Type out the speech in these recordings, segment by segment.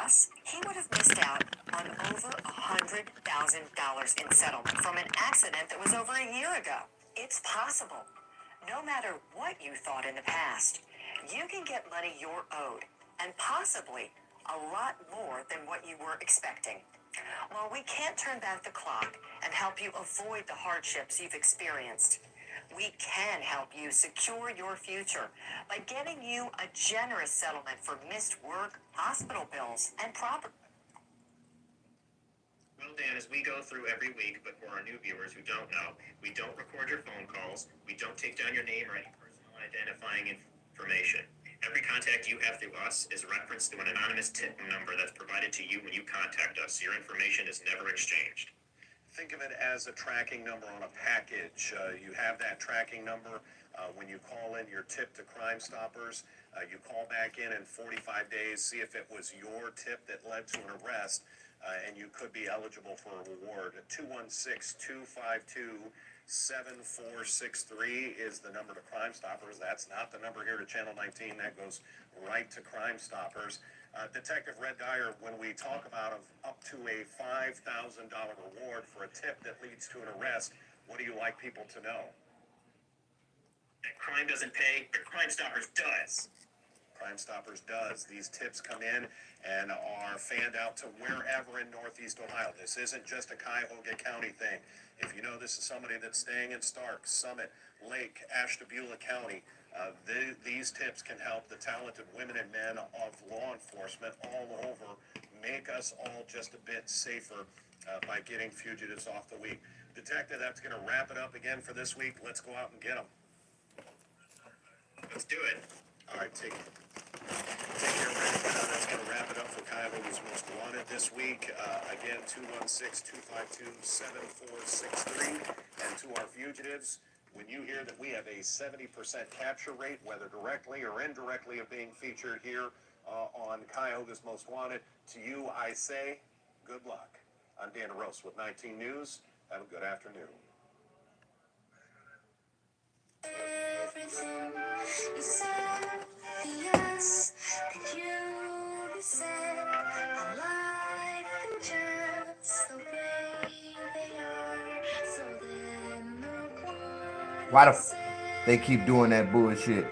us, he would have missed out on over $100,000 in settlement from an accident that was over a year ago. It's possible. No matter what you thought in the past, you can get money you're owed, and possibly a lot more than what you were expecting. While we can't turn back the clock and help you avoid the hardships you've experienced, we can help you secure your future by getting you a generous settlement for missed work, hospital bills, and property. Well, Dan, as we go through every week, but for our new viewers who don't know, we don't record your phone calls, we don't take down your name or any personal identifying information. Every contact you have through us is referenced to an anonymous tip number that's provided to you when you contact us. Your information is never exchanged. Think of it as a tracking number on a package. You have that tracking number. When you call in your tip to Crime Stoppers, you call back in 45 days, see if it was your tip that led to an arrest, and you could be eligible for a reward. 216-252-7463 is the number to Crime Stoppers. That's not the number here to Channel 19. That goes right to Crime Stoppers. Detective Red Dyer, when we talk about up to a $5,000 reward for a tip that leads to an arrest, what do you like people to know? That crime doesn't pay, but Crime Stoppers does. Crime Stoppers does. These tips come in and are fanned out to wherever in Northeast Ohio. This isn't just a Cuyahoga County thing. If you know this is somebody that's staying in Stark, Summit, Lake, Ashtabula County, these tips can help the talented women and men of law enforcement all over make us all just a bit safer by getting fugitives off the week. Detective, that's going to wrap it up again for this week. Let's go out and get them. Let's do it. All right, take care, Brandon. That's going to wrap it up for Cuyahoga's Most Wanted this week. Again, 216-252-7463. And to our fugitives, when you hear that we have a 70% capture rate, whether directly or indirectly of being featured here on Cuyahoga's Most Wanted, to you I say, good luck. I'm Dan Ross with 19 News. Have a good afternoon. Everything you said, the yes that you said, I like them just the way they are. So then look what Why they keep doing that bullshit?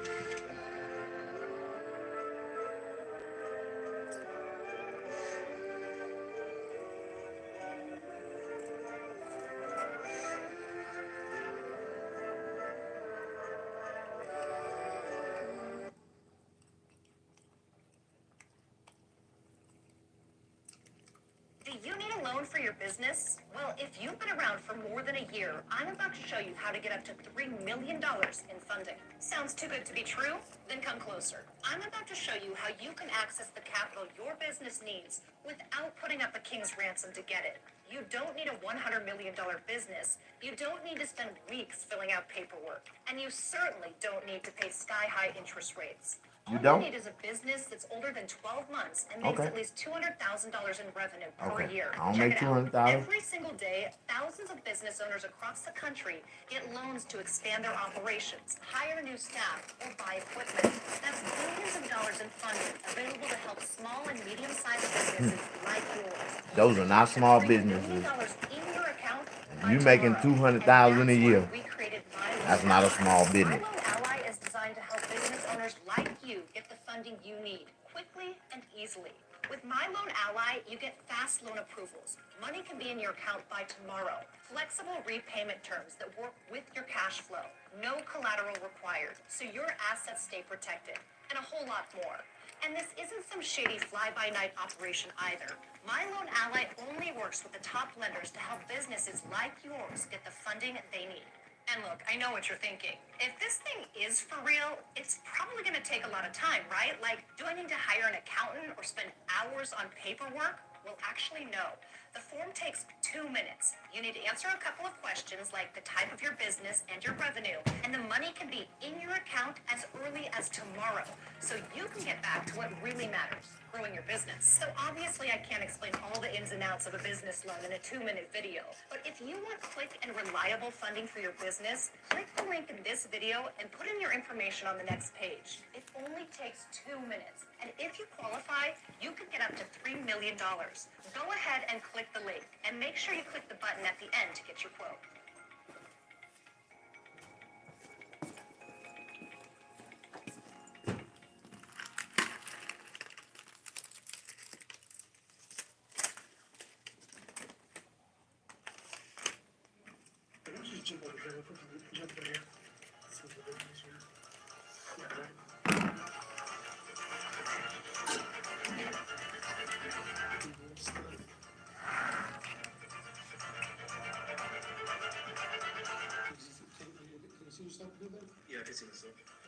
Do you need a loan for your business? Well, if you've been around for more than a year, I'm about to show you how to get up to $3 million in funding. Sounds too good to be true? Then come closer. I'm about to show you how you can access the capital your business needs without putting up a king's ransom to get it. You don't need a $100 million business. You don't need to spend weeks filling out paperwork. And you certainly don't need to pay sky-high interest rates. You All don't? you need is a business that's older than 12 months and makes at least $200,000 in revenue per year. I don't Check make it out. $200,000. Every single day, thousands of business owners across the country get loans to expand their operations, hire new staff, or buy equipment. That's billions of dollars in funding available to help small and medium-sized businesses like yours. Those are not small $3 businesses. million in your account You by making tomorrow. $200,000 a And year. that's why we created My Loan That's not a Ally. small My business. Loan Ally is designed to help business owners like you get the funding you need quickly and easily. With My Loan Ally, you get fast loan approvals. Money can be in your account by tomorrow. Flexible repayment terms that work with your cash flow. No collateral required, so your assets stay protected. And a whole lot more. And this isn't some shady fly-by-night operation either. My Loan Ally only works with the top lenders to help businesses like yours get the funding they need. And look, I know what you're thinking. If this thing is for real, it's probably going to take a lot of time, right? Like, do I need to hire an accountant or spend hours on paperwork? Well, actually, no. The form takes 2 minutes. You need to answer a couple of questions like the type of your business and your revenue, and the money can be in your account as early as tomorrow, so you can get back to what really matters, growing your business. So obviously I can't explain all the ins and outs of a business loan in a 2-minute video, but if you want quick and reliable funding for your business, click the link in this video and put in your information on the next page. It only takes 2 minutes, and if you qualify, you can get up to $3 million million. Go ahead and click the link, and make sure you click the button at the end to get your quote.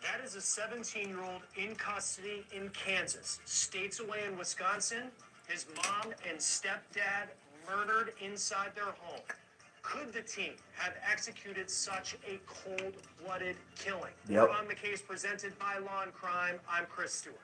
That is a 17-year-old in custody in Kansas. States away in Wisconsin, his mom and stepdad murdered inside their home. Could the team have executed such a cold-blooded killing? Yep. We're on the case presented by Law and Crime. I'm Chris Stewart.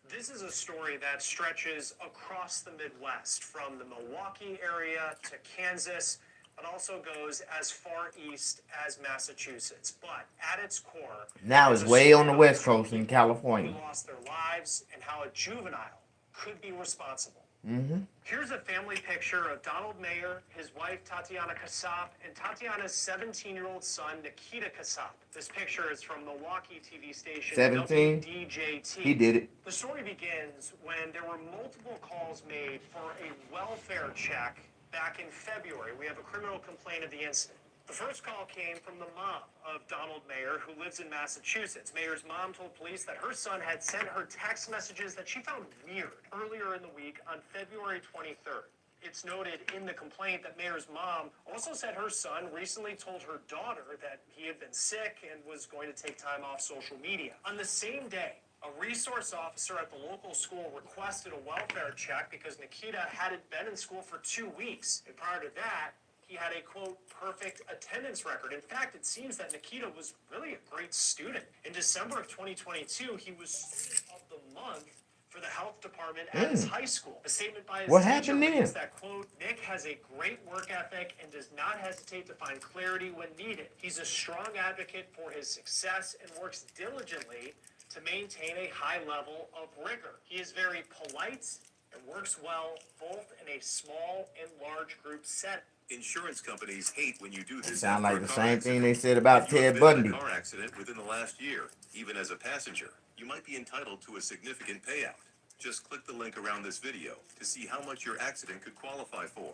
This is a story that stretches across the Midwest, from the Milwaukee area to Kansas, but also goes as far east as Massachusetts. But at its core, Now it's way on the West Coast in California. who lost their lives and how a juvenile could be responsible. Mm-hmm. Here's a family picture of Donald Mayer, his wife Tatiana Kassab, and Tatiana's 17-year-old son Nikita Kassab. This picture is from Milwaukee TV station 17? WDJT. He did it. The story begins when there were multiple calls made for a welfare check back in February. We have a criminal complaint of the incident. The first call came from the mom of Donald Mayer, who lives in Massachusetts. Mayer's mom told police that her son had sent her text messages that she found weird earlier in the week on February 23rd. It's noted in the complaint that Mayer's mom also said her son recently told her daughter that he had been sick and was going to take time off social media. On the same day, a resource officer at the local school requested a welfare check because Nikita hadn't been in school for 2 weeks. And prior to that, he had a, quote, perfect attendance record. In fact, it seems that Nikita was really a great student. In December of 2022, he was Student of the Month for the health department at his high school. A statement by his What teacher happened then? reads that, quote, Nick has a great work ethic and does not hesitate to find clarity when needed. He's a strong advocate for his success and works diligently to maintain a high level of rigor. He is very polite and works well both in a small and large group setting. Insurance companies hate when you do this. Sound like after the a car same thing accident. they said about If you have Ted been in Bundy. a car accident within the last year, even as a passenger, you might be entitled to a significant payout. Just click the link around this video to see how much your accident could qualify for.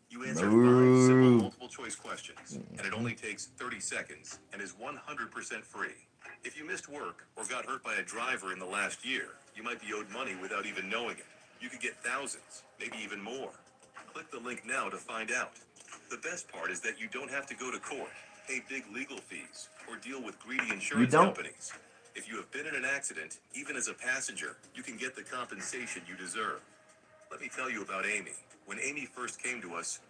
You answer 5 simple multiple choice questions, and it only takes 30 seconds and is 100% free. If you missed work or got hurt by a driver in the last year, you might be owed money without even knowing it. You could get thousands, maybe even more. Click the link now to find out. The best part is that you don't have to go to court, pay big legal fees, or deal with greedy insurance don't? companies. If you have been in an accident, even as a passenger, you can get the compensation you deserve. Let me tell you about Amy. When Amy first came to us,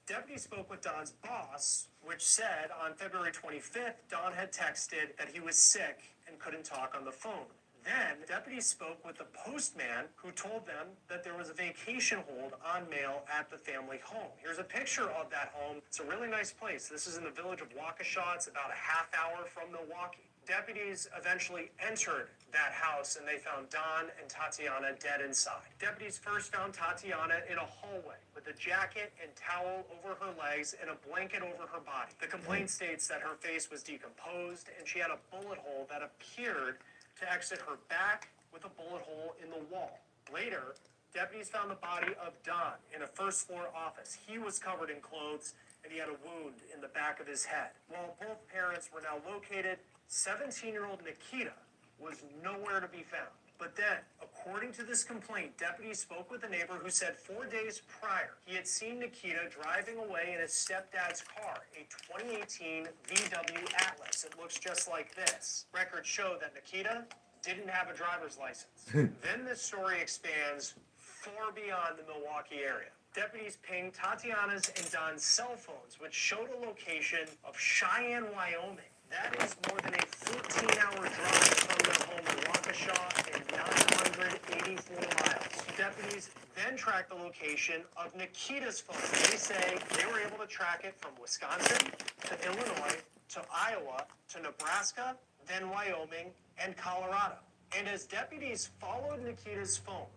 Deputies spoke with Don's boss, which said on February 25th, Don had texted that he was sick and couldn't talk on the phone. Then, deputies spoke with the postman who told them that there was a vacation hold on mail at the family home. Here's a picture of that home. It's a really nice place. This is in the village of Waukesha. It's about a half hour from Milwaukee. Deputies eventually entered that house and they found Don and Tatiana dead inside. Deputies first found Tatiana in a hallway with a jacket and towel over her legs and a blanket over her body. The complaint states that her face was decomposed and she had a bullet hole that appeared to exit her back with a bullet hole in the wall. Later, deputies found the body of Don in a first-floor office. He was covered in clothes and he had a wound in the back of his head. While both parents were now located, 17-year-old Nikita was nowhere to be found. But then, according to this complaint, deputies spoke with a neighbor who said 4 days prior, he had seen Nikita driving away in his stepdad's car, a 2018 VW Atlas. It looks just like this. Records show that Nikita didn't have a driver's license. Then this story expands far beyond the Milwaukee area. Deputies pinged Tatiana's and Don's cell phones, which showed a location of Cheyenne, Wyoming. That is more than a 14-hour drive from their home in Waukesha and 984 miles. Deputies then tracked the location of Nikita's phone. They say they were able to track it from Wisconsin to Illinois to Iowa, to Nebraska, then Wyoming, and Colorado. And as deputies followed Nikita's phone,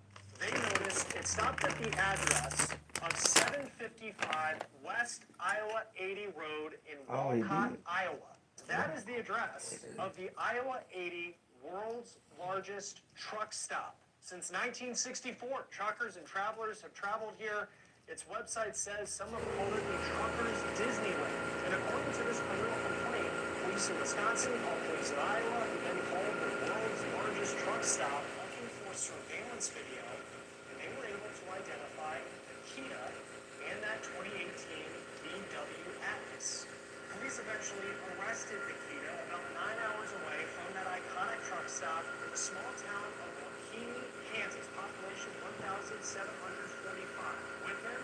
they noticed it stopped at the address of 755 West Iowa 80 Road in Walcott, Iowa. That is the address of the Iowa 80 world's largest truck stop. Since 1964, truckers and travelers have traveled here. Its website says some have called it the truckers' Disneyland. And according to this criminal complaint, police in Wisconsin called police in Iowa, who then called the world's largest truck stop looking for surveillance video, and they were able to identify Nikita and that 2018 VW Atlas. Police eventually arrested Nikita about 9 hours away from that iconic truck stop in the small town of Waukegan, Kansas, population 1,745. With him,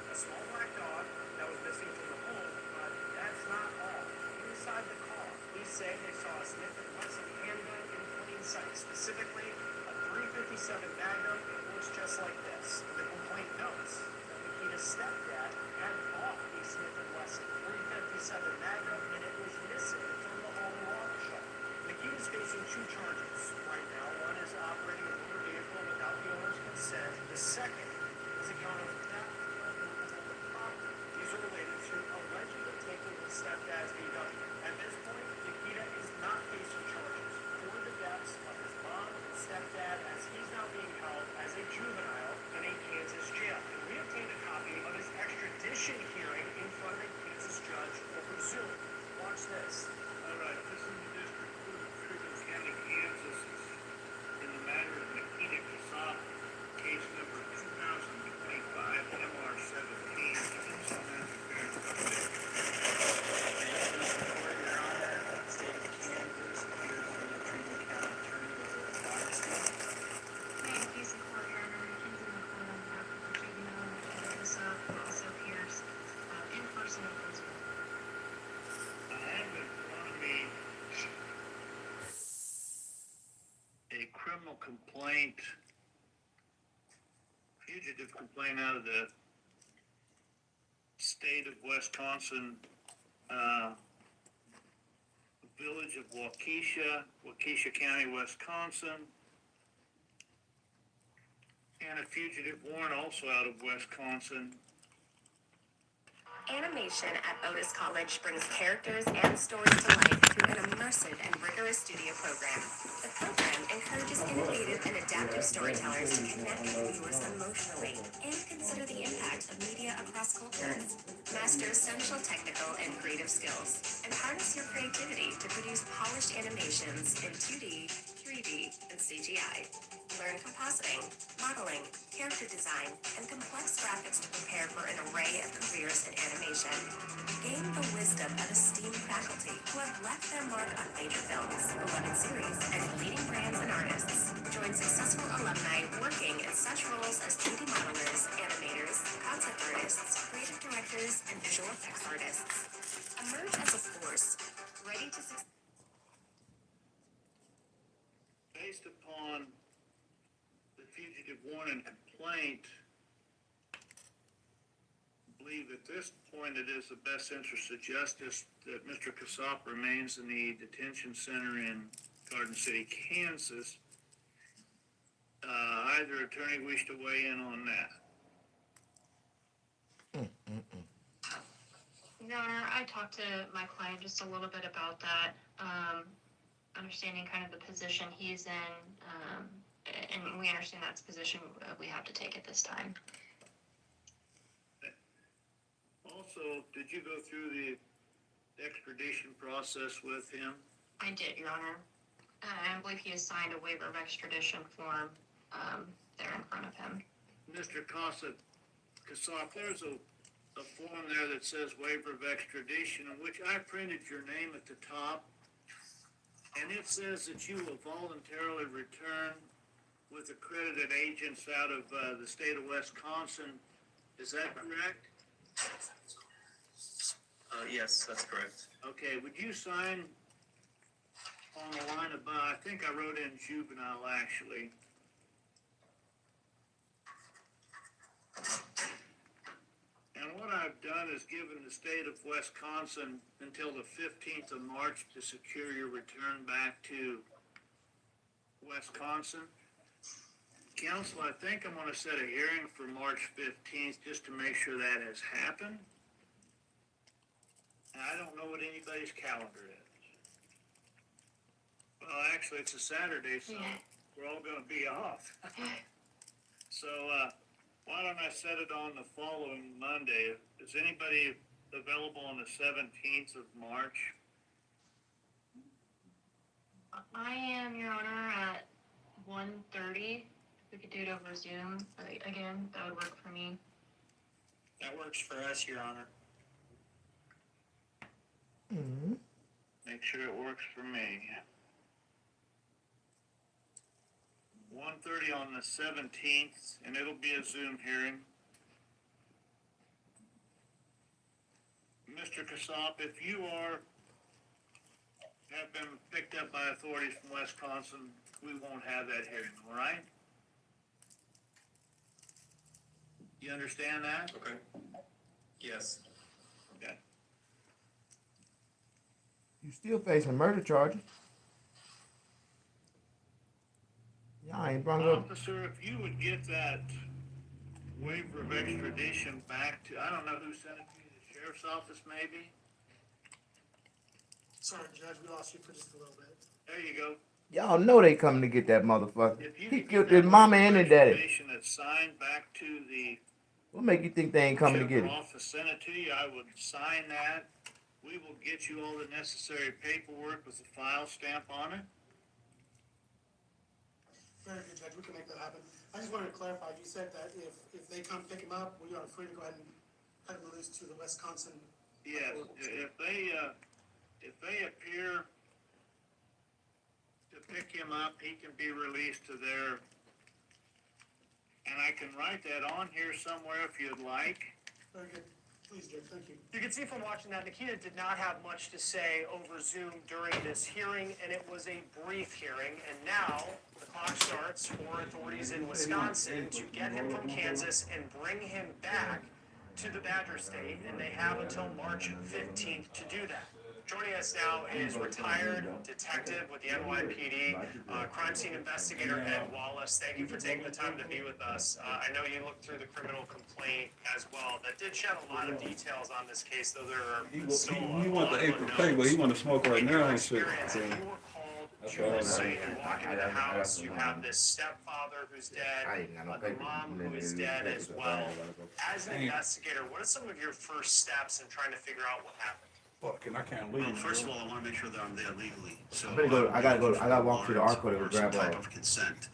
a small black dog that was missing from the home, but that's not all. Inside the car, police say they saw a Smith & Wesson handgun in plain sight, specifically a .357 Magnum. It looks just like this. The complaint notes that Nikita's stepdad had bought a Smith & Wesson .357 Magnum, and it was missing from the home lawn shop. Nikita's facing 2 charges right now. One is operating a motor vehicle without the owner's consent. The second is a count of theft of movable property. These are related to allegedly taking his stepdad's VW. At this point, Nikita is not facing charges for the deaths of his mom and stepdad, as he's now being held as a juvenile in a Kansas jail. And we obtained a copy of his extradition hearing in front of a Kansas judge over Zoom. Watch this. All right, this is the District Court of Fairfield County, Kansas, in the matter of Nikita Kasap, case number 2025 MR17. I have in front of me a criminal complaint, fugitive complaint out of the state of Wisconsin, village of Waukesha County, Wisconsin, and a fugitive warrant also out of Wisconsin. Animation at Otis College brings characters and stories to life through an immersive and rigorous studio program. The program encourages innovative and adaptive storytellers to connect with viewers emotionally and consider the impact of media across cultures. Master essential technical and creative skills and harness your creativity to produce polished animations in 2D, 3D, and CGI. Learn compositing, modeling, character design, and complex graphics to prepare for an array of careers in animation. Gain the wisdom of esteemed faculty who have left their mark on major films, beloved series, and leading brands and artists. Join successful alumni working in such roles as 3D modelers, animators, concept artists, creative directors, and visual effects artists. Emerge as a force, ready to succeed. Based upon the fugitive warrant and complaint, I believe at this point it is the best interest of justice that Mr. Kasap remains in the detention center in Garden City, Kansas. Either attorney wish to weigh in on that? Your Honor, I talked to my client just a little bit about that, understanding kind of the position he's in, and we understand that's the position we have to take at this time. Also, did you go through the extradition process with him? I did, Your Honor. I believe he has signed a waiver of extradition form there in front of him. Mr. Kasap, there's a form there that says waiver of extradition, in which I printed your name at the top, and it says that you will voluntarily return with accredited agents out of the state of Wisconsin. Is that correct? Yes, that's correct. Okay, would you sign on the line above? I think I wrote in juvenile, actually. And what what I've done is given the state of Wisconsin until the 15th of March to secure your return back to Wisconsin. Council, I think I'm going to set a hearing for March 15th just to make sure that has happened. And I don't know what anybody's calendar is. Well, actually, it's a Saturday, so we're all going to be off. So, why don't I set it on the following Monday? Is anybody available on the 17th of March? I am, Your Honor, at 1:30. We could do it over Zoom. Again, that would work for me. That works for us, Your Honor. Make sure it works for me. 1:30 on the 17th, and it'll be a Zoom hearing. Mr. Kasop, if you have been picked up by authorities from Wisconsin, we won't have that hearing, all right? You understand that? Okay. Yes. Okay. You still facing murder charges. Y'all ain't brought it up. Officer, if you would get that waiver of extradition back to, I don't know who sent it to you, the sheriff's office maybe? Sorry, Judge, we lost you for just a little bit. There you go. Y'all know they coming to get that motherfucker. If you He could killed get his that mama waiver and of his daddy. extradition that's signed back to the What make you think they ain't coming to get sheriff's it? office, send it to you, I would sign that. We will get you all the necessary paperwork with the file stamp on it. Very good, Judge, we can make that happen. I just wanted to clarify, you said that if they come pick him up, we are free to go ahead and cut him loose to the Wisconsin. Yes, if they appear to pick him up, he can be released to their, and I can write that on here somewhere if you'd like. Very good. Please, Judge, thank you. You can see from watching that, Nikita did not have much to say over Zoom during this hearing, and it was a brief hearing. And now the clock starts for authorities in Wisconsin to get him from Kansas and bring him back to the Badger State, and they have until March 15th to do that. Joining us now is retired detective with the NYPD, crime scene investigator Ed Wallace. Thank you for taking the time to be with us. I know you looked through the criminal complaint as well. That did shed a lot of details on this case, though there are still He a want lot the of April pay, but he want to smoke right in your now and shit. experience, if you were called to the scene and walk into the house, you have this stepfather who's dead, the mom who is dead as well. As an investigator, what are some of your first steps in trying to figure out what happened? Fucking, I can't Well, leave. first of all, I want to make sure that I'm there legally. So I gotta walk through the Arco to or grab some a. type of consent.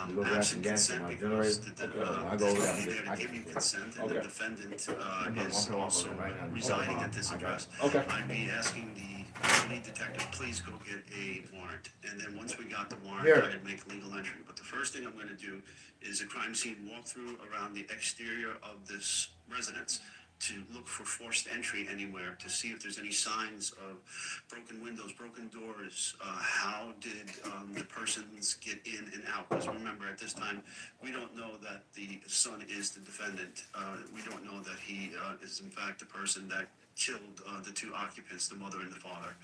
You go grab some Absent gas in consent my because generator. I go over there. the there to give you consent, and the Okay. defendant is walking also right now. residing at this address. Okay. I'd be asking the lead detective, please go get a warrant. And then once we got the warrant, Here. I'd make legal entry. But the first thing I'm going to do is a crime scene walkthrough around the exterior of this residence to look for forced entry anywhere, to see if there's any signs of broken windows, broken doors. How did the persons get in and out? Because remember, at this time, we don't know that the son is the defendant. We don't know that he is in fact the person that killed the two occupants, the mother and the father.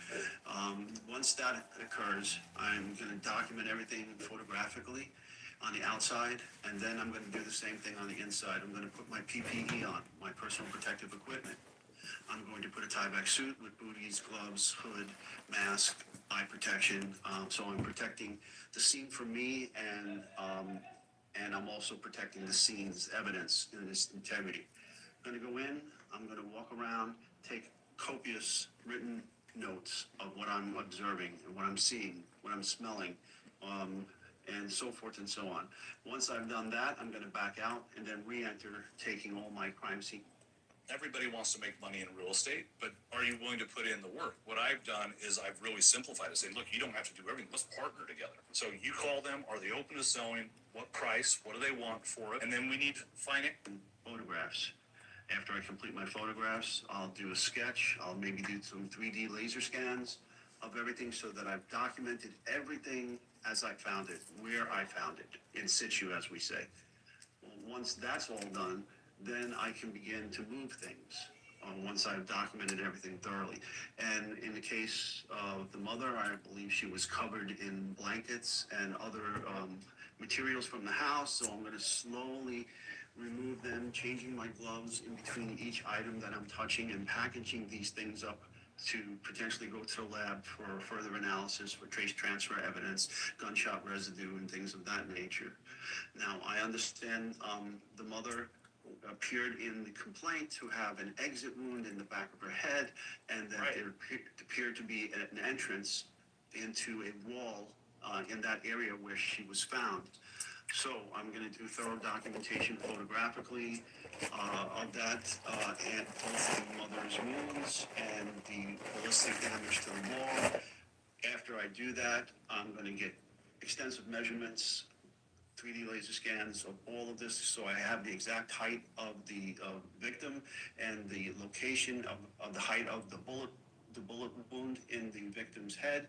Once that occurs, I'm going to document everything photographically on the outside, and then I'm going to do the same thing on the inside. I'm going to put my PPE on, my personal protective equipment. I'm going to put a tie-back suit with booties, gloves, hood, mask, eye protection. So I'm protecting the scene for me, and I'm also protecting the scene's evidence and its integrity. I'm going to go in. I'm going to walk around, take copious written notes of what I'm observing and what I'm seeing, what I'm smelling. And so forth and so on. Once I've done that, I'm going to back out and then re-enter, taking all my crime scene. Everybody wants to make money in real estate, but are you willing to put in the work? What I've done is I've really simplified it. Say, look, you don't have to do everything. Let's partner together. So you call them. Are they open to selling? What price? What do they want for it? And then we need to find it. Photographs. After I complete my photographs, I'll do a sketch. I'll maybe do some 3D laser scans of everything so that I've documented everything as I found it, where I found it, in situ, as we say. Well, once that's all done, then I can begin to move things once I've documented everything thoroughly. And in the case of the mother, I believe she was covered in blankets and other materials from the house, so I'm going to slowly remove them, changing my gloves in between each item that I'm touching and packaging these things up to potentially go to the lab for further analysis for trace transfer evidence, gunshot residue, and things of that nature. Now, I understand the mother appeared in the complaint to have an exit wound in the back of her head, and that there appeared to be an entrance into a wall in that area where she was found. So I'm going to do thorough documentation photographically of that, and both the mother's wounds and the ballistic damage to the wall. After I do that, I'm going to get extensive measurements, 3D laser scans of all of this, so I have the exact height of the victim and the location of the height of the bullet wound in the victim's head.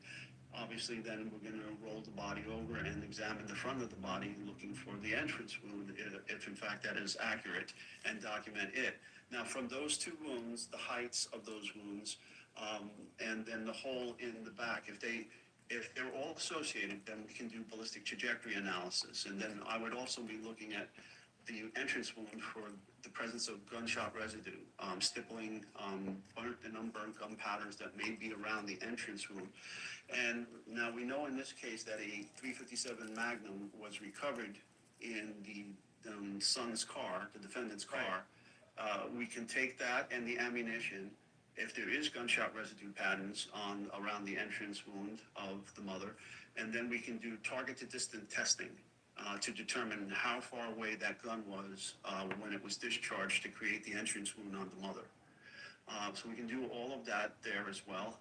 Obviously, then we're going to roll the body over and examine the front of the body, looking for the entrance wound, if in fact that is accurate, and document it. Now, from those two wounds, the heights of those wounds, and then the hole in the back, if they're all associated, then we can do ballistic trajectory analysis. And then I would also be looking at the entrance wound for the presence of gunshot residue, stippling, burnt and unburnt gun powders that may be around the entrance wound. And now we know in this case that a .357 Magnum was recovered in the son's car, the defendant's car. We can take that and the ammunition, if there is gunshot residue patterns around the entrance wound of the mother, and then we can do target to distant testing to determine how far away that gun was when it was discharged to create the entrance wound on the mother. So we can do all of that there as well.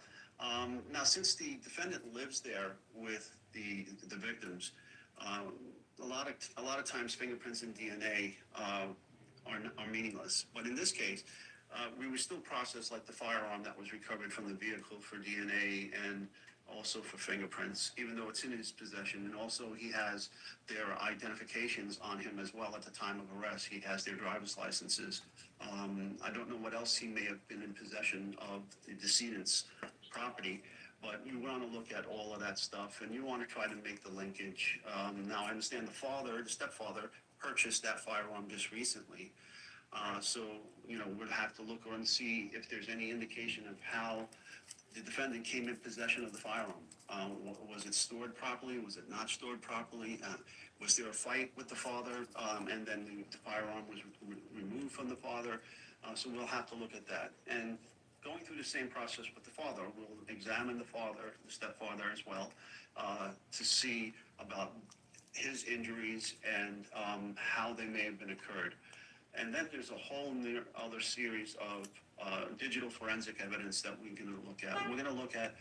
Now, since the defendant lives there with the victims, a lot of times fingerprints and DNA are meaningless. But in this case, we would still process like the firearm that was recovered from the vehicle for DNA and also for fingerprints, even though it's in his possession. And also he has their identifications on him as well at the time of arrest. He has their driver's licenses. I don't know what else he may have been in possession of the decedent's property, but you want to look at all of that stuff and you want to try to make the linkage. Now I understand the stepfather purchased that firearm just recently. So, we'll have to look and see if there's any indication of how the defendant came in possession of the firearm. Was it stored properly? Was it not stored properly? Was there a fight with the father? And then the firearm was removed from the father? So we'll have to look at that. And going through the same process with the father, we'll examine the father, the stepfather as well, to see about his injuries and how they may have been occurred. And then there's a whole other series of digital forensic evidence that we're going to look at. We're going to look at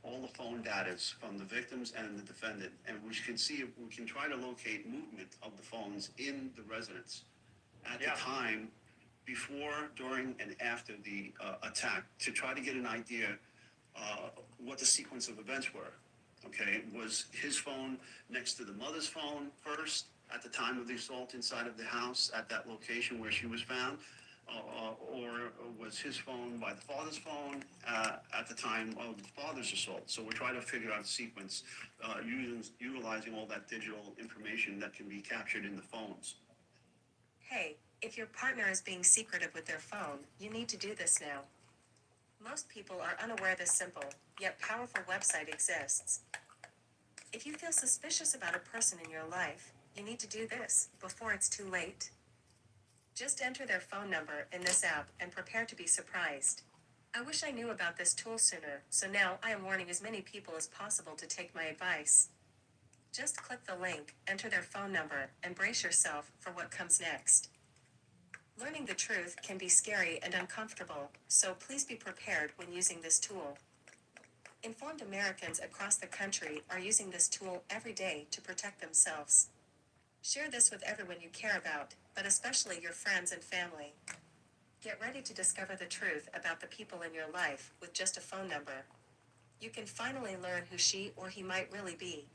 all the phone data from the victims and the defendant, and we can see if we can try to locate movement of the phones in the residence at the time, before, during, and after the attack, to try to get an idea what the sequence of events were. Okay, was his phone next to the mother's phone first at the time of the assault inside of the house at that location where she was found? Or was his phone by the father's phone at the time of the father's assault? So we're trying to figure out a sequence utilizing all that digital information that can be captured in the phones. Hey, if your partner is being secretive with their phone, you need to do this now. Most people are unaware this simple, yet powerful website exists. If you feel suspicious about a person in your life, you need to do this before it's too late. Just enter their phone number in this app and prepare to be surprised. I wish I knew about this tool sooner, so now I am warning as many people as possible to take my advice. Just click the link, enter their phone number, and brace yourself for what comes next. Learning the truth can be scary and uncomfortable, so please be prepared when using this tool. Informed Americans across the country are using this tool every day to protect themselves. Share this with everyone you care about, but especially your friends and family. Get ready to discover the truth about the people in your life with just a phone number. You can finally learn who she or he might really be.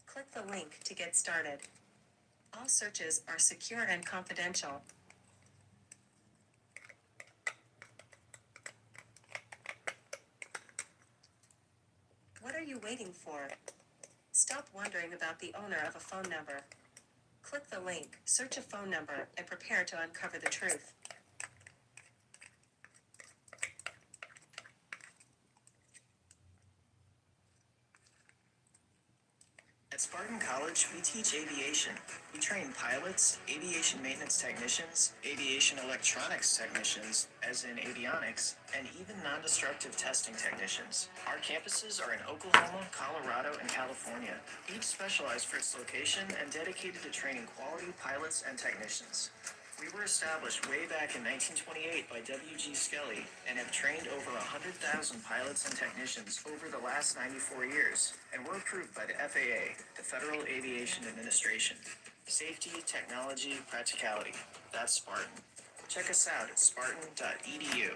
Click the link to get started. All searches are secure and confidential. What are you waiting for? Stop wondering about the owner of a phone number. Click the link, search a phone number, and prepare to uncover the truth. At Spartan College, we teach aviation. We train pilots, aviation maintenance technicians, aviation electronics technicians, as in avionics, and even non-destructive testing technicians. Our campuses are in Oklahoma, Colorado, and California, each specialized for its location and dedicated to training quality pilots and technicians. We were established way back in 1928 by W.G. Skelly and have trained over 100,000 pilots and technicians over the last 94 years, and we're approved by the FAA, the Federal Aviation Administration. Safety, technology, practicality. That's Spartan. Check us out at spartan.edu.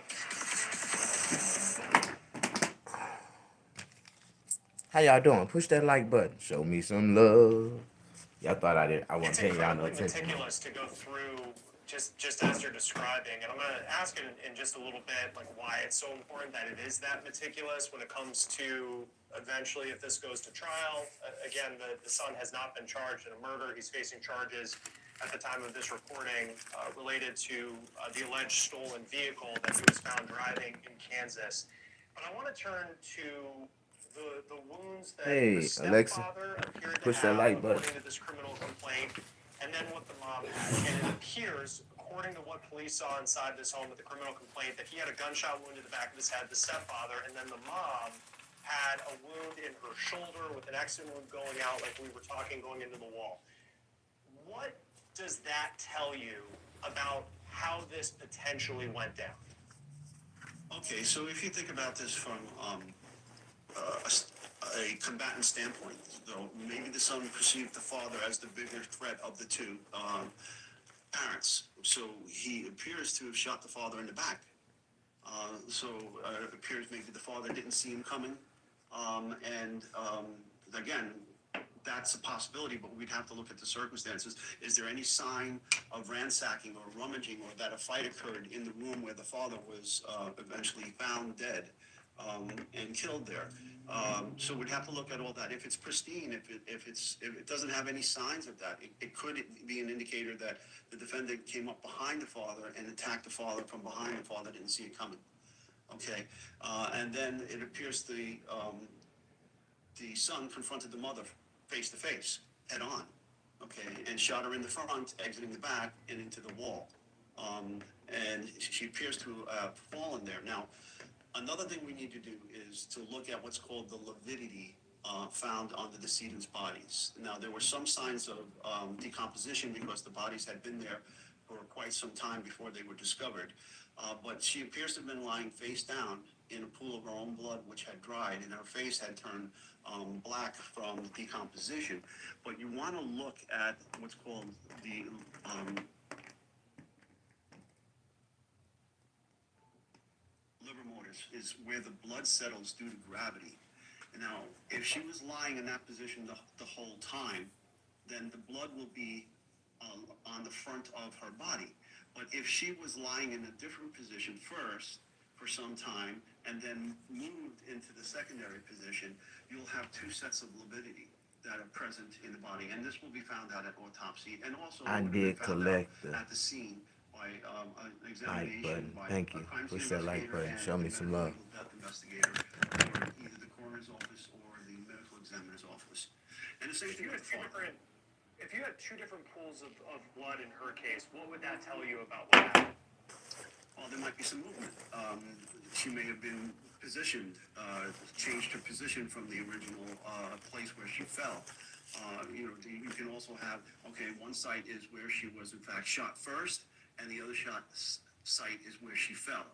How y'all doing? Push that like button. Show me some love. Y'all thought I did. I wasn't It's paying y'all no incredibly attention. meticulous to go through just as you're describing, and I'm going to ask in just a little bit, like why it's so important that it is that meticulous when it comes to eventually, if this goes to trial. Again, the son has not been charged in a murder. He's facing charges at the time of this recording related to the alleged stolen vehicle that he was found driving in Kansas. But I want to turn to the wounds that Hey, the Alexa, stepfather appeared to push have, that like button. according to this criminal complaint, and then what the mom had. And it appears, according to what police saw inside this home with the criminal complaint, that he had a gunshot wound to the back of his head, the stepfather, and then the mom had a wound in her shoulder with an exit wound going out, like we were talking, going into the wall. What does that tell you about how this potentially went down? Okay, so if you think about this from a combatant standpoint, though, maybe the son perceived the father as the bigger threat of the two parents. So he appears to have shot the father in the back. It appears maybe the father didn't see him coming. Again, that's a possibility, but we'd have to look at the circumstances. Is there any sign of ransacking or rummaging, or that a fight occurred in the room where the father was eventually found dead and killed there? So we'd have to look at all that. If it's pristine, if it doesn't have any signs of that, it could be an indicator that the defendant came up behind the father and attacked the father from behind. The father didn't see it coming. Okay, and then it appears the son confronted the mother face to face, head on, okay, and shot her in the front, exiting the back and into the wall. And she appears to have fallen there. Now, another thing we need to do is to look at what's called the lividity found on the decedent's bodies. Now, there were some signs of decomposition because the bodies had been there for quite some time before they were discovered. But she appears to have been lying face down in a pool of her own blood, which had dried, and her face had turned black from decomposition. But you want to look at what's called the liver mortis, is where the blood settles due to gravity. Now, if she was lying in that position the whole time, then the blood will be on the front of her body. But if she was lying in a different position first for some time and then moved into the secondary position, you'll have two sets of lividity that are present in the body, and this will be found out at autopsy, and also I did collect the at the scene by an like examination button. by Thank a you. crime Push scene that like investigator button. and Show me the some medical love. legal death investigator, or either the coroner's office or the medical examiner's office. And the same thing with the father. If you had two different pools of blood in her case, what would that tell you about what happened? Well, there might be some movement. She may have been positioned, changed her position from the original place where she fell. You can also have, okay, one site is where she was in fact shot first, and the other site is where she fell.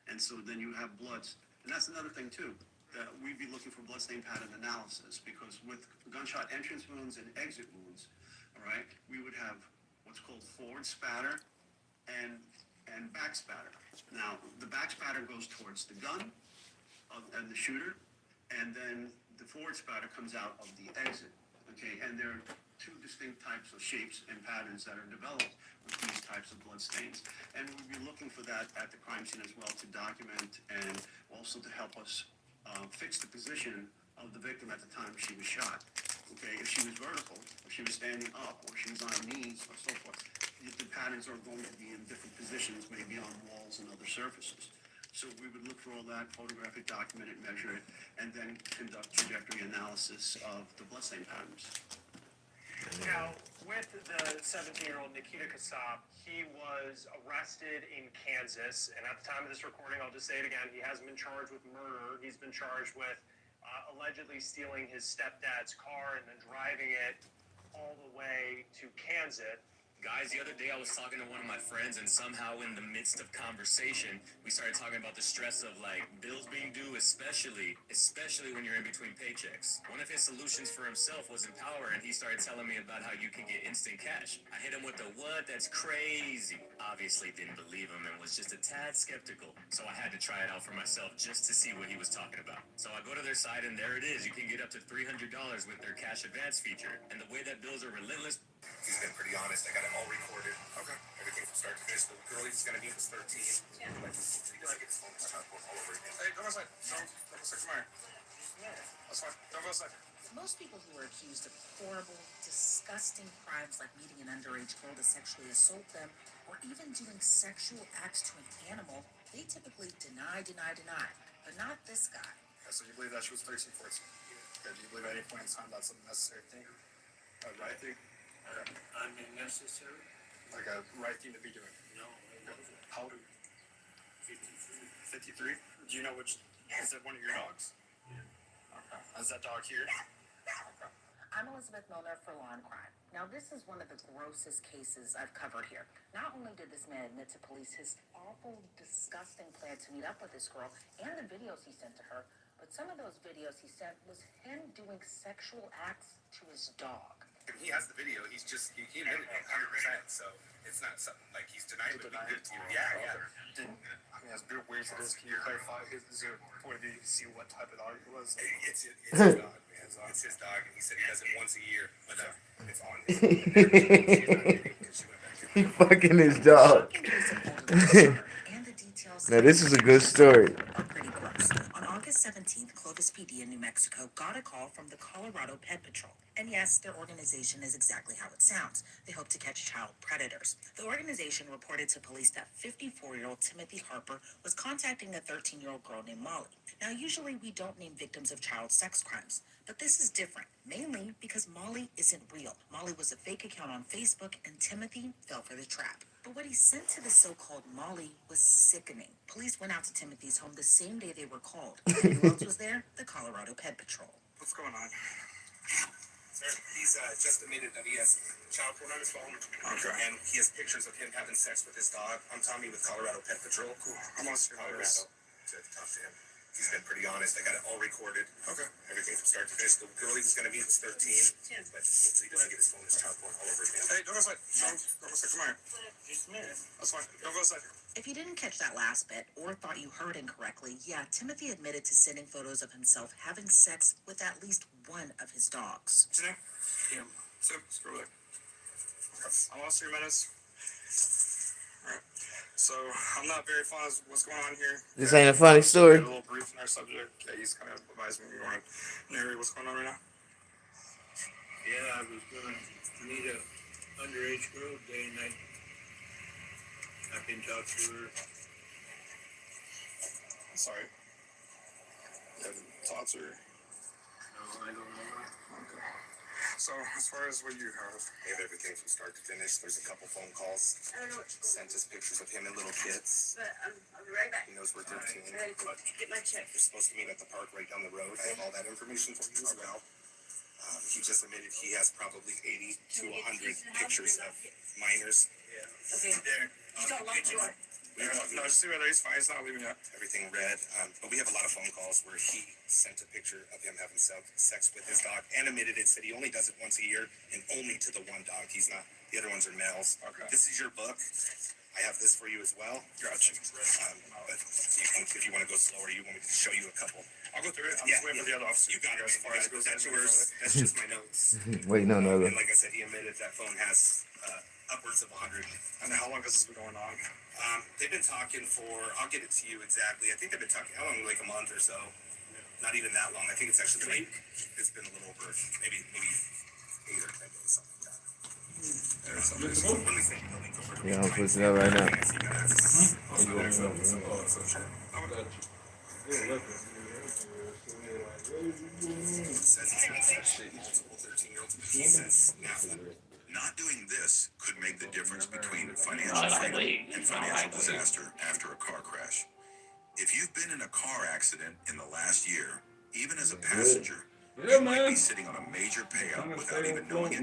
And so then you have bloods. And that's another thing too, that we'd be looking for bloodstain pattern analysis, because with gunshot entrance wounds and exit wounds, all right, we would have what's called forward spatter and back spatter. Now, the back spatter goes towards the gun and the shooter, and then the forward spatter comes out of the exit. Okay, and they're two distinct types of shapes and patterns that are developed with these types of blood stains. And we'll be looking for that at the crime scene as well to document and also to help us fix the position of the victim at the time she was shot. Okay, if she was vertical, if she was standing up, or she was on her knees, or so forth, the patterns are going to be in different positions, maybe on walls and other surfaces. So we would look for all that, photograph it, document it, measure it, and then conduct trajectory analysis of the bloodstain patterns. Now, with the 17-year-old Nikita Kasab, he was arrested in Kansas, and at the time of this recording, I'll just say it again, he hasn't been charged with murder. He's been charged with allegedly stealing his stepdad's car and then driving it all the way to Kansas. Guys, the other day I was talking to one of my friends, and somehow in the midst of conversation, we started talking about the stress of, like, bills being due, especially when you're in between paychecks. One of his solutions for himself was Empower, and he started telling me about how you can get instant cash. I hit him with the what? That's crazy. Obviously didn't believe him and was just a tad skeptical. So I had to try it out for myself just to see what he was talking about. So I go to their site, and there it is. You can get up to $300 with their cash advance feature. And the way that bills are relentless. He's been pretty honest. I got it all recorded. Okay. Everything from start to finish. The girl he's gonna meet was 13. Yeah. Like, he doesn't get his phone all over again. Hey, come outside. Come outside. Come here. That's fine. Don't go outside. Most people who are accused of horrible, disgusting crimes like meeting an underage girl to sexually assault them, or even doing sexual acts to an animal, they typically deny. But not this guy. Okay, so you believe that she was 13, 14? Okay, do you believe at any point in time that's a necessary thing? A right thing? Unnecessary? Like a right thing to be doing? No, it wasn't. How old are you? 53. 53? Do you know which, is it one of your dogs? Yeah. Okay. Is that dog here? Okay. I'm Elizabeth Milner for Law and Crime. Now, this is one of the grossest cases I've covered here. Not only did this man admit to police his awful, disgusting plan to meet up with this girl and the videos he sent to her, but some of those videos he sent was him doing sexual acts to his dog. He has the video. He's just, he admitted it 100%. So it's not something like he's denying it. Yeah. I mean, as weird as it is, can you clarify his point of view to see what type of dog it was? It's his dog, man. It's his dog, and he said he does it once a year, but it's on his. He fucking his dog. Now this is a good story. Pretty gross. On August 17th, Clovis PD in New Mexico got a call from the Colorado Pet Patrol. And yes, their organization is exactly how it sounds. They hope to catch child predators. The organization reported to police that 54-year-old Timothy Harper was contacting a 13-year-old girl named Molly. Now, usually we don't name victims of child sex crimes, but this is different, mainly because Molly isn't real. Molly was a fake account on Facebook, and Timothy fell for the trap. But what he sent to the so-called Molly was sickening. Police went out to Timothy's home the same day they were called. And who else was there? The Colorado Pet Patrol. What's going on? Sir, he's just admitted that he has child porn on his phone. Okay. And he has pictures of him having sex with his dog. I'm Tommy with Colorado Pet Patrol. Cool. I'm on Colorado to talk to him. He's been pretty honest. I got it all recorded. Okay. Everything from start to finish. The girl he was going to meet was 13, but hopefully he doesn't get his phone, his child porn all over again. Hey, don't go outside. Don't go outside. Come here. That's fine. Don't go outside. If you didn't catch that last bit or thought you heard incorrectly, yeah, Timothy admitted to sending photos of himself having sex with at least one of his dogs. What's your name? Tim. Tim, let's go over there. Okay. I lost 3 minutes. Alright. So, I'm not very fond of what's going on here. This ain't a funny story. A little brief in our subject. Yeah, he's kind of advised me to narrate what's going on right now. Yeah, I was gonna meet a underage girl day and night. I can talk to her. I'm sorry. You haven't talked to her? No, I don't know. Okay. So, as far as what you have, we have everything from start to finish. There's a couple phone calls. I don't know what's going on. Sent us pictures of him and little kids. But I'll be right back. He knows we're 13. I gotta get my check. We're supposed to meet at the park right down the road. I have all that information for you as well. He just admitted he has probably 80 to 100 pictures of minors. Okay. There. You don't like your. No, just see whether he's fine. He's not leaving yet. Everything red. But we have a lot of phone calls where he sent a picture of him having sex with his dog and admitted it, said he only does it once a year and only to the one dog. He's not, the other ones are males. Okay. This is your book. I have this for you as well. Gotcha. But you can, if you want to go slower, you want me to show you a couple. I'll go through it. I'm Yeah, wait for the other officer. You got it as far as goes. That's yours. That's just my notes. Wait, no. And like I said, he admitted that phone has upwards of 100. And how long has this been going on? They've been talking for, I'll get it to you exactly. I think they've been talking, how long, like a month or so. Not even that long. I think it's actually been, it's been a little over, maybe 8 or 10 days, something like that. There's something. When we send you the link over to Yeah, I'm pushing it up right now. Not doing this could make the difference between financial freedom and financial disaster after a car crash. If you've been in a car accident in the last year, even as a passenger, you might be sitting on a major payout without even knowing it.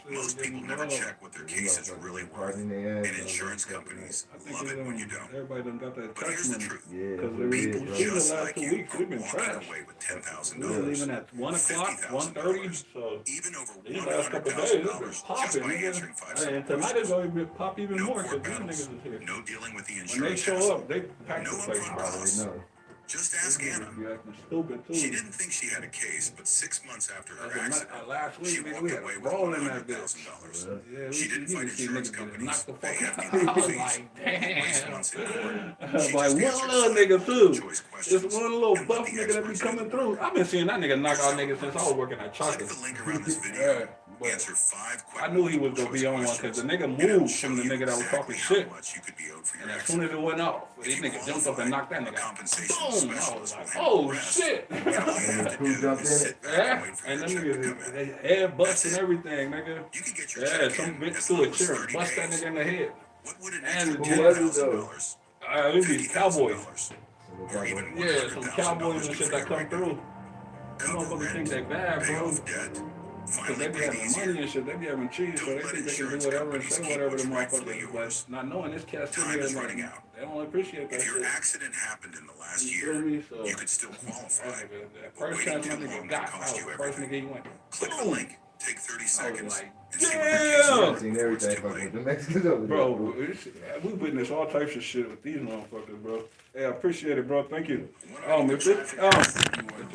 Most people never check what their case is really worth, and insurance companies love it when you don't. Everybody done got that But here's the truth. People Just like you are walking away with $10,000, leaving at 1 o'clock, 1:30, so even over these last couple of days, it's been $100,000 just popping, by nigga. answering 5 And simple tonight questions. it's going to pop even No more court because these battles, niggas is here. no dealing with the When they insurance show hassle, up, they pack no the place, upfront bro. costs. Just ask Anna. Be acting stupid too. She didn't think she had a case, but 6 months after her accident, last week, she nigga, walked we had away a with brawl in that bitch. $100,000. She didn't fight see insurance niggas get companies, knocked the pay fuck hefty out. legal I was fees, like, or waste damn. months in court. I was She like, just one answered little 5 nigga too. choice Just questions one little and buff let the nigga that be experts do coming the through. work. I've been seeing that nigga knock out niggas since I was working at Click Chuckers. the link around this video. But Answer 5 quick I knew he was multiple gonna be choice on one because questions, the nigga and it'll moved show from the you nigga that was talking exactly shit. how much you could be owed for your And as soon accident. as it went off, If these you niggas jumped up qualify, and knocked that a nigga out. compensation Boom! I specialist was will like, handle oh the rest. shit! And all you have to do is sit back and Yeah, wait for and your them check to come niggas, in. they head bust That's and it. everything, nigga. You can get your Yeah, check some in bitch as threw low a as chair and 30 bust that days. nigga in the head. What would an And extra the $10,000, it would be cowboys. $50,000, or even Yeah, some cowboys $100,000 and do shit for that you come right now? through. Them Cover motherfuckers think rent, they bad, pay bro. off debt, Because finally they be breathe having easier. money and shit. They be having cheese, so Don't they let think they can do insurance whatever and companies say keep whatever to what's rightfully motherfuckers. yours. But not knowing this cat sitting Time here is like, running out. they don't appreciate that If your shit. accident happened in the last You feel year, me? So, you could still qualify. that But first waiting chance my too nigga long got, could I cost was you the first everything. nigga he went. Click the Boom! link, take 30 I was seconds, like, and see what your case is damn! worth before it's too late. Bro, we witness all types of shit with these motherfuckers, bro. Hey, I appreciate it, bro. Thank you. If this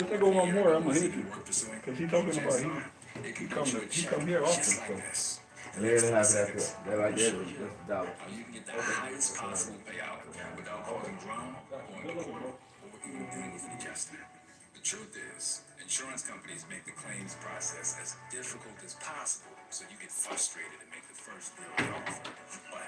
nigga want more, I'm gonna hit you. Cause he talking about he come here often. So. And they're gonna have that. They're like, that's $1. You can get the highest possible payout without causing drama or even dealing with an adjustment. The truth is, insurance companies make the claims process as difficult as possible, so you get frustrated and make the first bill off. But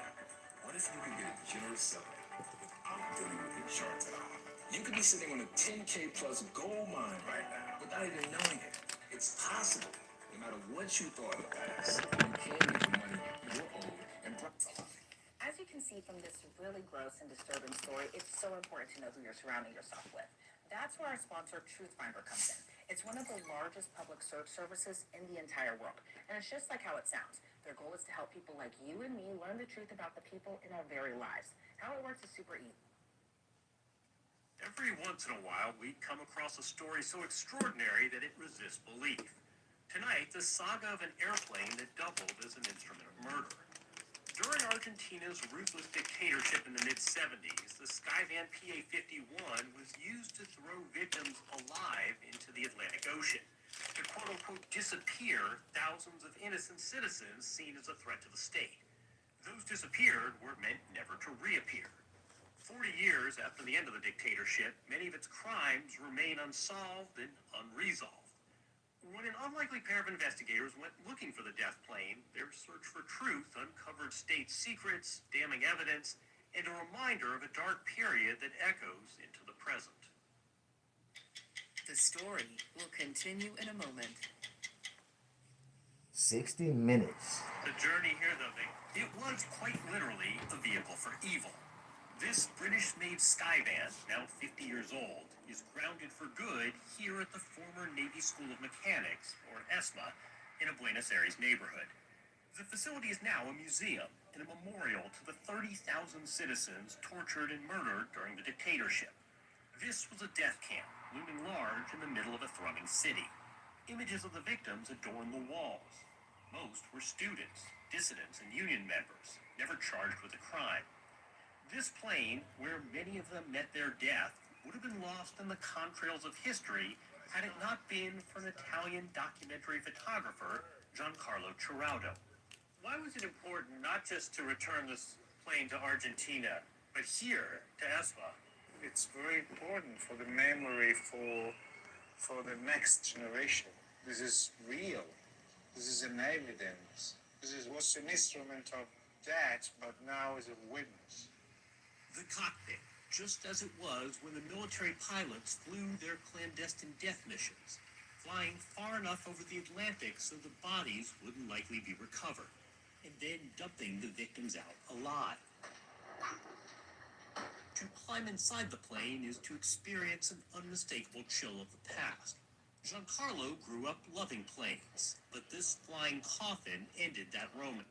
what if you could get a generous settlement without dealing with insurance at all? You could be sitting on a 10K plus gold mine right now without even knowing it. It's possible. No matter what you thought in the past, you can get the money you're owed and As you can see from this really gross and disturbing story, it's so important to know who you're surrounding yourself with. That's where our sponsor, Truthfinder, comes in. It's one of the largest public search services in the entire world. And it's just like how it sounds. Their goal is to help people like you and me learn the truth about the people in our very lives. How it works is super easy. Every once in a while, we come across a story so extraordinary that it resists belief. Tonight, the saga of an airplane that doubled as an instrument of murder. During Argentina's ruthless dictatorship in the mid-70s, the Skyvan PA-51 was used to throw victims alive into the Atlantic Ocean, to quote-unquote disappear thousands of innocent citizens seen as a threat to the state. Those disappeared were meant never to reappear. 40 years after the end of the dictatorship, many of its crimes remain unsolved and unresolved. When an unlikely pair of investigators went looking for the death plane, their search for truth uncovered state secrets, damning evidence, and a reminder of a dark period that echoes into the present. The story will continue in a moment. 60 minutes. The journey here, though, it was quite literally a vehicle for evil. This British-made Skyvan, now 50 years old, is grounded for good here at the former Navy School of Mechanics, or ESMA, in a Buenos Aires neighborhood. The facility is now a museum and a memorial to the 30,000 citizens tortured and murdered during the dictatorship. This was a death camp, looming large in the middle of a thrumming city. Images of the victims adorn the walls. Most were students, dissidents, and union members, never charged with a crime. This plane, where many of them met their death, would have been lost in the contrails of history had it not been for an Italian documentary photographer, Giancarlo Ciraudo. Why was it important not just to return this plane to Argentina, but here to ESPA? It's very important for the memory for the next generation. This is real. This is an evidence. This was an instrument of that, but now is a witness. The cockpit, just as it was when the military pilots flew their clandestine death missions, flying far enough over the Atlantic so the bodies wouldn't likely be recovered, and then dumping the victims out alive. To climb inside the plane is to experience an unmistakable chill of the past. Giancarlo grew up loving planes, but this flying coffin ended that roaming.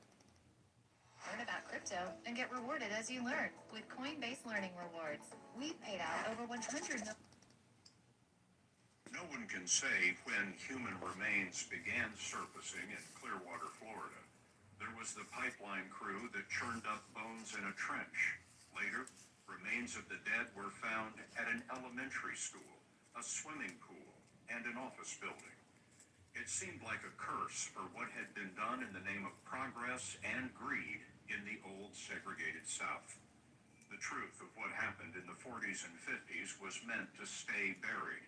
Learn about crypto and get rewarded as you learn with Coinbase Learning Rewards. We've paid out over 100 million. No one can say when human remains began surfacing in Clearwater, Florida. There was the pipeline crew that churned up bones in a trench. Later, remains of the dead were found at an elementary school, a swimming pool, and an office building. It seemed like a curse for what had been done in the name of progress and greed in the old segregated South. The truth of what happened in the 40s and 50s was meant to stay buried.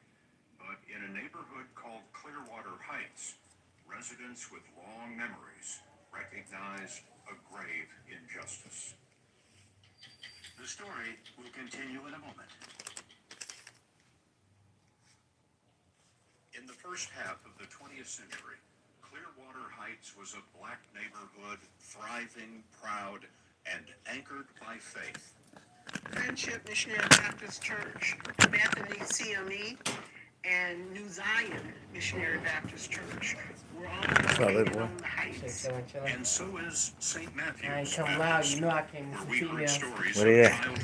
But in a neighborhood called Clearwater Heights, residents with long memories recognized a grave injustice. The story will continue in a moment. In the first half of the 20th century, Clearwater Heights was a black neighborhood, thriving, proud, and anchored by faith. Friendship Missionary Baptist Church, Bethany CME, and New Zion Missionary Baptist Church. We're all located on the heights. And so is St. Matthew's I ain't come loud, you know I can't where we heard stories Where they of at? childhood